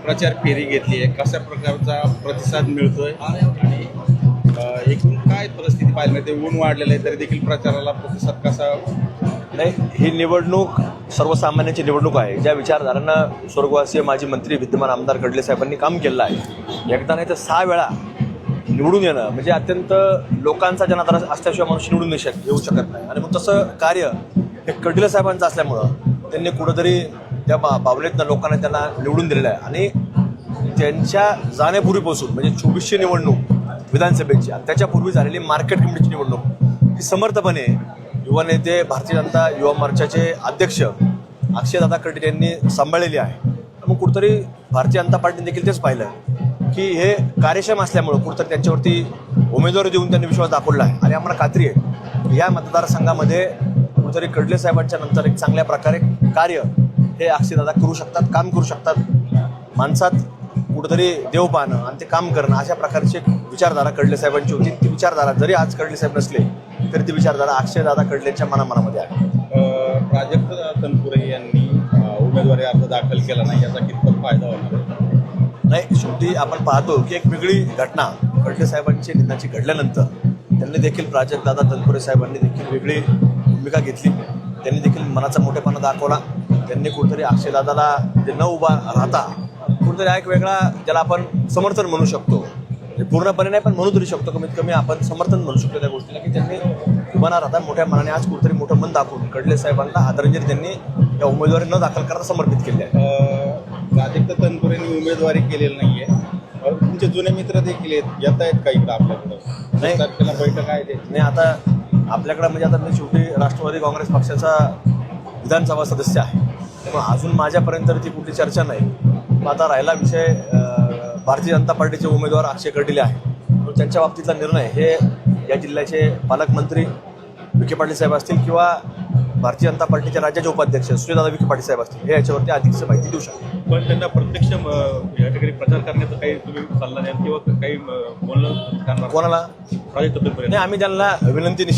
प्रचार फेरी घेतली आहे, कशा प्रकारचा प्रतिसाद मिळतोय आणि एकूण काय परिस्थिती पाहायला मिळते? ऊन वाढलेलं आहे तरी देखील प्रचाराला प्रतिसाद कसा? नाही, ही निवडणूक सर्वसामान्यांची निवडणूक आहे. ज्या विचारधारांना स्वर्गवासीय माजी मंत्री विद्यमान आमदार कडले साहेबांनी काम केलं आहे, एकदा नाही तर 6 वेळा निवडून येणं म्हणजे अत्यंत लोकांचा जनाधार असल्याशिवाय माणूस निवडून येऊ शकत नाही. आणि मग तसं कार्य हे कडले साहेबांचं असल्यामुळं त्यांनी कुठंतरी त्या भावनेतनं लोकांना त्यांना निवडून दिलेलं आहे. आणि त्यांच्या जाण्यापूर्वीपासून म्हणजे 2400 निवडणूक विधानसभेची आणि त्याच्यापूर्वी झालेली मार्केट कमिटीची निवडणूक ही समर्थपणे युवा नेते भारतीय जनता युवा मोर्चाचे अध्यक्ष अक्षयदादा कडले यांनी सांभाळलेली आहे. मग कुठंतरी भारतीय जनता पार्टीने देखील तेच पाहिलं की हे कार्यक्षम असल्यामुळं कुठंतरी त्यांच्यावरती उमेदवारी देऊन त्यांनी विश्वास दाखवला आहे. आणि आम्हाला खात्री आहे या मतदारसंघामध्ये कुठंतरी कडले साहेबांच्या नंतर एक चांगल्या प्रकारे कार्य हे अक्षयदादा करू शकतात, काम करू शकतात. माणसात कुठंतरी देव पाहणं आणि ते काम करणं अशा प्रकारची एक विचारधारा कडले साहेबांची होती. ती विचारधारा जरी आज कडले साहेब नसले तरी ती विचारधारा अक्षयदादा कडलेंच्या मनामध्ये आहे. प्राजक्त तनपुरे यांनी उमेदवारी अर्ज दाखल केला नाही, याचा कितपत फायदा होणार? नाही, शेवटी आपण पाहतो की एक वेगळी घटना कडले साहेबांची निधनाची घडल्यानंतर त्यांनी देखील प्राजक्तदादा तनपुरे साहेबांनी देखील वेगळी भूमिका घेतली. त्यांनी देखील मनाचा मोठेपणा दाखवला. त्यांनी कुठेतरी अक्षयदादाला ते न उभा राहता कुठेतरी एक वेगळा ज्याला आपण समर्थन म्हणू शकतो, पूर्णपणे नाही पण म्हणू तरी शकतो, कमीत कमी आपण समर्थन म्हणू शकतो त्या गोष्टीला की त्यांनी उभा न राहता मोठ्या मनाने आज कुठेतरी मोठं मन दाखवून कडले साहेबांना आदरांजली त्यांनी या उमेदवारी न दाखल करता समर्पित केली आहे. प्राजक्त तनपुरेंनी उमेदवारी केलेली नाहीये, तुमचे जुने मित्र देखील येत आहेत का इकडं आपल्याकडं? नाही, तारखेला बैठक आहे ते नाही. आता आपल्याकडं म्हणजे आता मी शेवटी राष्ट्रवादी काँग्रेस पक्षाचा विधानसभा सदस्य आहे, पण अजून माझ्यापर्यंत ती कुठली चर्चा नाही. मग आता राहिला विषय भारतीय जनता पार्टीचे उमेदवार अक्षय कडले आहे, त्यांच्या बाबतीतला निर्णय हे या जिल्ह्याचे पालकमंत्री विखे पाटील साहेब असतील किंवा भारतीय जनता पार्टीचे राज्याचे उपाध्यक्ष सुजयदादा विखे पाटील साहेब असतील हे याच्यावरती अधिकची माहिती देऊ शकतात. पण त्यांना प्रत्यक्ष या ठिकाणी प्रचार करण्याचा काही तुम्ही सल्ला द्याल किंवा काही बोलणं करणार कोणाला? प्राजक्त तनपुरे? नाही, आम्ही त्यांना विनंती निश्चित